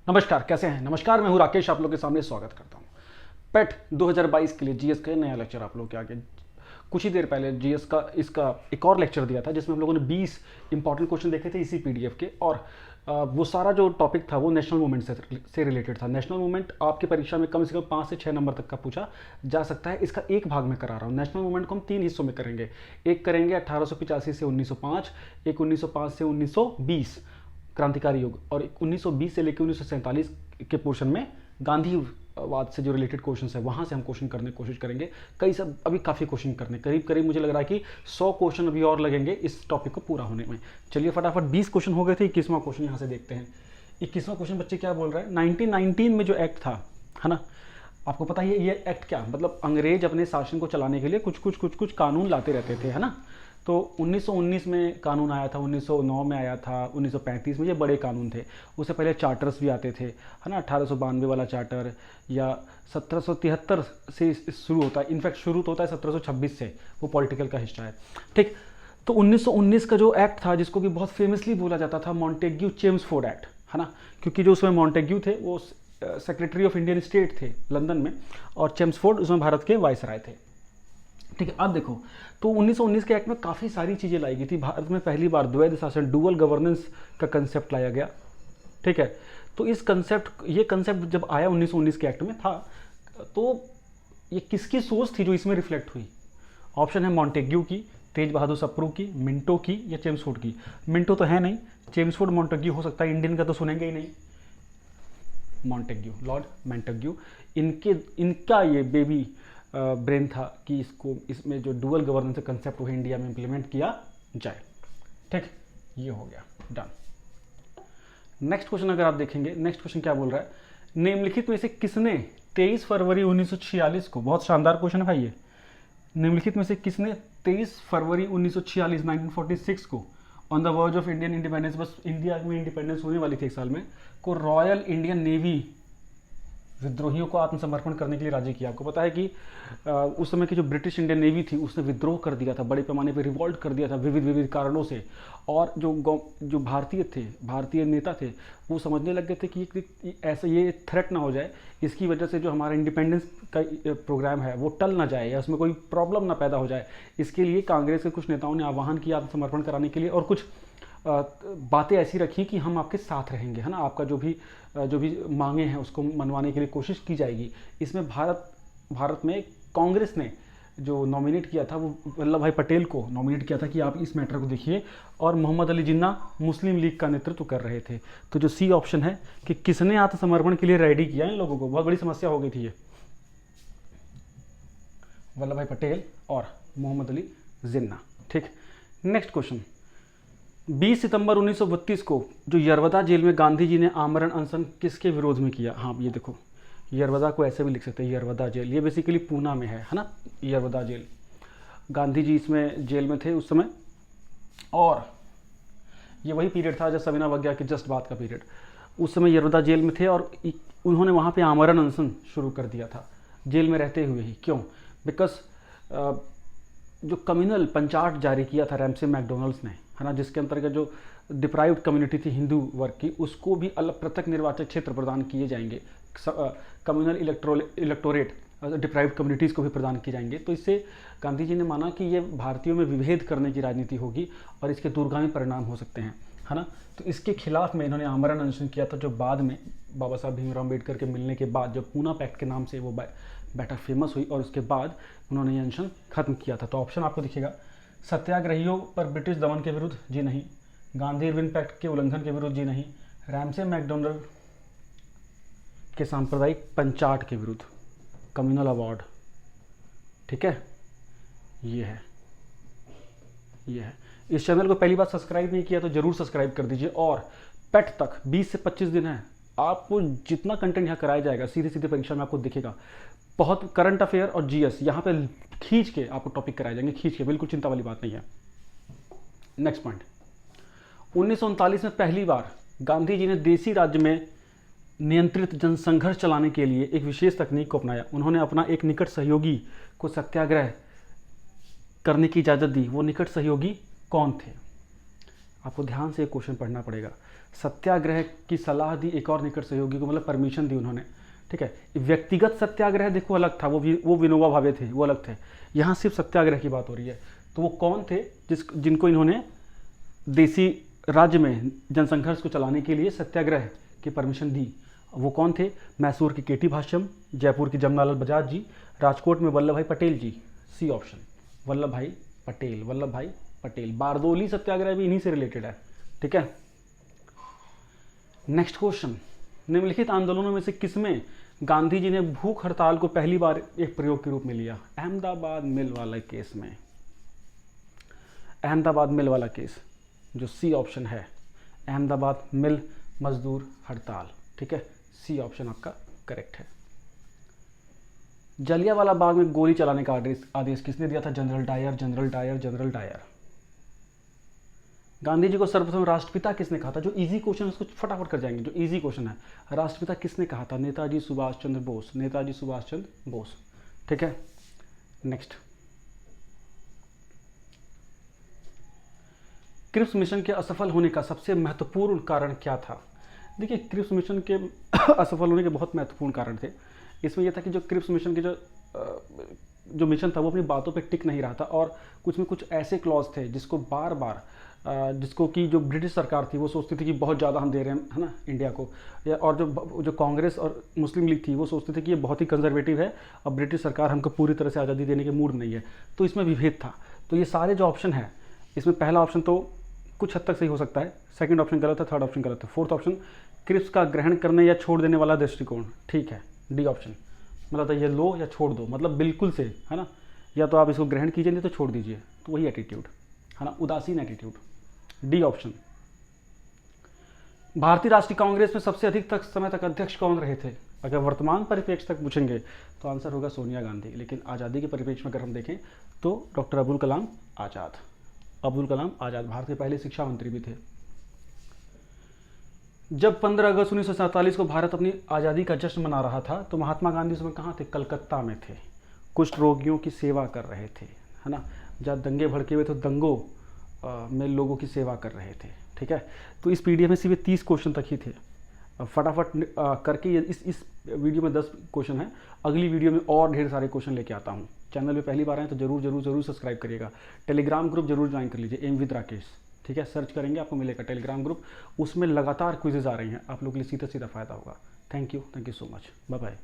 नमस्कार, कैसे हैं? नमस्कार, मैं हूं राकेश, आप लोग के सामने स्वागत करता हूं। पेट 2022 के लिए जीएस का नया लेक्चर आप लोग के आगे। कुछ ही देर पहले जीएस का इसका एक और लेक्चर दिया था जिसमें हम लोगों ने 20 इंपॉर्टेंट क्वेश्चन देखे थे इसी पीडीएफ के। और वो सारा जो टॉपिक था वो नेशनल मूवमेंट से रिलेटेड था। नेशनल मूवमेंट आपकी परीक्षा में कम से कम 5 से 6 नंबर तक का पूछा जा सकता है। इसका एक भाग में करा रहा हूँ। नेशनल मूवमेंट को हम 3 हिस्सों में करेंगे। एक करेंगे 1885 से 1905, एक 1905 से 1920 क्रांतिकारी युग, और 1920 से लेकर 1947 के पोर्शन में गांधीवाद से जो रिलेटेड क्वेश्चन है वहां से हम क्वेश्चन करने की कोशिश करेंगे। कई सब अभी काफ़ी क्वेश्चन करने, करीब करीब मुझे लग रहा है कि 100 क्वेश्चन अभी और लगेंगे इस टॉपिक को पूरा होने में। चलिए फटाफट 20 क्वेश्चन हो गए थे, 21वां क्वेश्चन यहाँ से देखते हैं। 21वां क्वेश्चन बच्चे क्या बोल रहे हैं? 1919 में जो एक्ट था, है ना, आपको पता ही है ये एक्ट क्या मतलब अंग्रेज अपने शासन को चलाने के लिए कुछ कानून लाते रहते थे, है ना। तो 1919 में कानून आया था, 1909 में आया था, 1935 में ये बड़े कानून थे। उससे पहले चार्टर्स भी आते थे, है ना। 1892 वाला चार्टर या 1773 से शुरू होता है। इनफैक्ट शुरू तो होता है 1726 से, वो पॉलिटिकल का हिस्सा है, ठीक। तो 1919 का जो एक्ट था जिसको कि बहुत फेमसली बोला जाता था मॉन्टेग्यू चेम्सफोर्ड एक्ट, है ना, क्योंकि जो उसमें मॉन्टेग्यू थे वो सेक्रेटरी ऑफ इंडियन स्टेट थे लंदन में, और चेम्सफोर्ड उसमें भारत के वायसराय थे, ठीक है। अब देखो, तो 1919 के एक्ट में काफ़ी सारी चीज़ें लाई गई थी। भारत में पहली बार द्वैध शासन, डुअल गवर्नेंस का कंसेप्ट लाया गया, ठीक है। तो ये कंसेप्ट जब आया 1919 के एक्ट में था, तो ये किसकी सोच थी जो इसमें रिफ्लेक्ट हुई? ऑप्शन है मॉन्टेग्यू की, तेज बहादुर सप्रू की, मिंटो की या चेम्सफोर्ड की। मिंटो तो है नहीं, चेम्सफोर्ड मॉन्टेग्यू हो सकता है, इंडियन का तो सुनेंगे ही नहीं। मॉन्टेग्यू, लॉर्ड मॉन्टेग्यू, इनका ये बेबी ब्रेन था कि इसमें जो डुअल गवर्नेंस कंसेप्ट वो इंडिया में इंप्लीमेंट किया जाए, ठीक। ये हो गया, डन। नेक्स्ट क्वेश्चन अगर आप देखेंगे, नेक्स्ट क्वेश्चन क्या बोल रहा है? निम्नलिखित में से किसने 23 फरवरी 1946 को, बहुत शानदार क्वेश्चन है भाई ये, निम्नलिखित में से किसने 23 फरवरी 1946 1946 को on the verge of Indian independence, बस इंडिया में इंडिपेंडेंस होने वाली थी एक साल में, को रॉयल इंडियन नेवी विद्रोहियों को आत्मसमर्पण करने के लिए राजी किया? आपको पता है कि उस समय की जो ब्रिटिश इंडियन नेवी थी उसने विद्रोह कर दिया था, बड़े पैमाने पर रिवॉल्ट कर दिया था विविध कारणों से। और जो भारतीय नेता थे वो समझने लग गए थे कि ऐसा ये थ्रेट ना हो जाए, इसकी वजह से जो हमारा इंडिपेंडेंस का प्रोग्राम है वो टल ना जाए या उसमें कोई प्रॉब्लम ना पैदा हो जाए। इसके लिए कांग्रेस के कुछ नेताओं ने आह्वान किया आत्मसमर्पण कराने के लिए, और कुछ बातें ऐसी रखी कि हम आपके साथ रहेंगे, है ना, आपका जो भी मांगे हैं उसको मनवाने के लिए कोशिश की जाएगी। इसमें भारत में कांग्रेस ने जो नॉमिनेट किया था वो वल्लभ भाई पटेल को नॉमिनेट किया था कि आप इस मैटर को देखिए, और मोहम्मद अली जिन्ना मुस्लिम लीग का नेतृत्व कर रहे थे। तो जो सी ऑप्शन है कि किसने आत्मसमर्पण के लिए रेडी किया इन लोगों को, बहुत बड़ी समस्या हो गई थी ये, वल्लभ भाई पटेल और मोहम्मद अली जिन्ना, ठीक। नेक्स्ट क्वेश्चन, 20 सितंबर 1932 को जो यरवदा जेल में गांधी जी ने आमरण अनशन किसके विरोध में किया? हाँ, ये देखो, यरवदा को ऐसे भी लिख सकते हैं, यरवदा जेल, ये बेसिकली पूना में है ना, यरवदा जेल। गांधी जी इसमें जेल में थे उस समय, और ये वही पीरियड था जब सविना वज्ञा के जस्ट बाद का पीरियड। उस समय यरवदा जेल में थे और उन्होंने वहाँ पे आमरण अनशन शुरू कर दिया था जेल में रहते हुए ही। क्यों? बिकॉज जो कम्युनल पंचाट जारी किया था रैमसे मैकडोनल्ड्स ने, है ना, जिसके अंतर्गत जो डिप्राइव्ड कम्युनिटी थी हिंदू वर्ग की, उसको भी अलग पृथक निर्वाचक क्षेत्र प्रदान किए जाएंगे, कम्युनल इलेक्टोरेट डिप्राइव्ड कम्युनिटीज़ को भी प्रदान किए जाएंगे। तो इससे गांधी जी ने माना कि ये भारतीयों में विभेद करने की राजनीति होगी और इसके दूरगामी परिणाम हो सकते हैं, है ना। तो इसके खिलाफ में इन्होंने आमरण अनशन किया था, जो बाद में बाबा साहब भीमराव अम्बेडकर के मिलने के बाद, जब पूना पैक्ट के नाम से वो बैठक फेमस हुई, और उसके बाद उन्होंने ये अनशन खत्म किया था। तो ऑप्शन आपको दिखेगा, सत्याग्रहियों पर ब्रिटिश दमन के विरुद्ध, जी नहीं। गांधी इरविन पैक्ट के उल्लंघन के विरुद्ध, जी नहीं। रैमसे मैकडोनल्ड के सांप्रदायिक पंचाट के विरुद्ध, कम्युनल अवार्ड, ठीक है। ये है। इस चैनल को पहली बार सब्सक्राइब नहीं किया तो जरूर सब्सक्राइब कर दीजिए। और पेट तक 20 से 25 दिन है, आपको जितना कंटेंट यहाँ कराया जाएगा सीधे परीक्षा में आपको दिखेगा। बहुत करंट अफेयर और जीएस यहाँ पे खींच के आपको टॉपिक कराए जाएंगे, खींच के, बिल्कुल चिंता वाली बात नहीं है। नेक्स्ट पॉइंट, 1939 में पहली बार गांधी जी ने देसी राज्य में नियंत्रित जनसंघर्ष चलाने के लिए एक विशेष तकनीक को अपनाया। उन्होंने अपना एक निकट सहयोगी को सत्याग्रह करने की इजाज़त दी। वो निकट सहयोगी कौन थे? आपको ध्यान से एक क्वेश्चन पढ़ना पड़ेगा। सत्याग्रह की सलाह दी एक और निकट सहयोगी को, मतलब परमिशन दी उन्होंने, ठीक है। व्यक्तिगत सत्याग्रह देखो अलग था, वो विनोबा भावे थे, वो अलग थे। यहाँ सिर्फ सत्याग्रह की बात हो रही है। तो वो कौन थे जिनको इन्होंने देसी राज्य में जनसंघर्ष को चलाने के लिए सत्याग्रह की परमिशन दी? वो कौन थे? मैसूर की केटी भाष्यम, जयपुर की जमनालाल बजाज जी, राजकोट में वल्लभ भाई पटेल जी। सी ऑप्शन, वल्लभ भाई पटेल, वल्लभ भाई पटेल। बारदोली सत्याग्रह भी इन्हीं से रिलेटेड है, ठीक है। नेक्स्ट क्वेश्चन, निम्नलिखित आंदोलनों में से किसमें गांधी जी ने भूख हड़ताल को पहली बार एक प्रयोग के रूप में लिया? अहमदाबाद मिल वाला केस में, अहमदाबाद मिल वाला केस, जो सी ऑप्शन है, अहमदाबाद मिल मजदूर हड़ताल, ठीक है। सी ऑप्शन आपका करेक्ट है। जलियांवाला बाग में गोली चलाने का आदेश किसने दिया था? General Dyer, General Dyer, General Dyer. Gandhi ji को सर्वप्रथम राष्ट्रपिता किसने कहा था? जो इजी क्वेश्चन है उसको फटाफट कर जाएंगे, जो इजी क्वेश्चन है। राष्ट्रपिता किसने कहा था? नेताजी सुभाष चंद्र बोस, नेताजी सुभाष चंद्र बोस, ठीक है। नेक्स्ट, क्रिप्स मिशन के असफल होने का सबसे महत्वपूर्ण कारण क्या था? देखिए, क्रिप्स मिशन के असफल होने के बहुत महत्वपूर्ण कारण थे। इसमें यह था कि जो क्रिप्स मिशन के जो मिशन था वो अपनी बातों पे टिक नहीं रहा था, और कुछ में कुछ ऐसे क्लॉज थे जिसको बार बार जिसको कि जो ब्रिटिश सरकार थी वो सोचती थी कि बहुत ज़्यादा हम दे रहे हैं, है ना, इंडिया को, या और जो कांग्रेस और मुस्लिम लीग थी वो सोचते थे कि ये बहुत ही कंजर्वेटिव है और ब्रिटिश सरकार हमको पूरी तरह से आज़ादी देने के मूड नहीं है। तो इसमें विभेद था। तो ये सारे जो ऑप्शन है, इसमें पहला ऑप्शन तो कुछ हद तक सही हो सकता है, सेकंड ऑप्शन गलत है, थर्ड ऑप्शन गलत है, फोर्थ ऑप्शन क्रिप्स का ग्रहण करने या छोड़ देने वाला दृष्टिकोण, ठीक है। डी ऑप्शन, मतलब ये लो या छोड़ दो, मतलब बिल्कुल से, है ना, या तो आप इसको ग्रहण कीजिए नहीं तो छोड़ दीजिए, तो वही एटीट्यूड, है ना, उदासीन एटीट्यूड। D option. भारतीय राष्ट्रीय कांग्रेस में सबसे अधिक तक समय तक अध्यक्ष कौन रहे थे? अगर वर्तमान परिप्रेक्ष्य तक पूछेंगे तो आंसर होगा सोनिया गांधी, लेकिन आज़ादी के परिप्रेक्ष्य में अगर हम देखें तो डॉक्टर अबुल कलाम आज़ाद। अबुल कलाम आज़ाद भारत के पहले शिक्षा मंत्री भी थे। जब 15 अगस्त 1947 को भारत अपनी आज़ादी का जश्न मना रहा था तो महात्मा गांधी उस समय कहाँ थे? कलकत्ता में थे, कुष्ठ रोगियों की सेवा कर रहे थे, है ना। जब दंगे भड़के हुए तो दंगों में लोगों की सेवा कर रहे थे, ठीक है। तो इस पीडीएफ में सिर्फ 30 क्वेश्चन तक ही थे। फटाफट करके इस वीडियो में 10 क्वेश्चन है, अगली वीडियो में और ढेर सारे क्वेश्चन लेके आता हूँ। चैनल पे पहली बार आए तो जरूर सब्सक्राइब करिएगा। टेलीग्राम ग्रुप जरूर ज्वाइन कर लीजिए, एम विद राकेश, ठीक है। सर्च करेंगे आपको मिलेगा टेलीग्राम ग्रुप, उसमें लगातार क्विजेज आ रही हैं, आप लोग के लिए सीधा फ़ायदा होगा। Thank you so much, bye bye.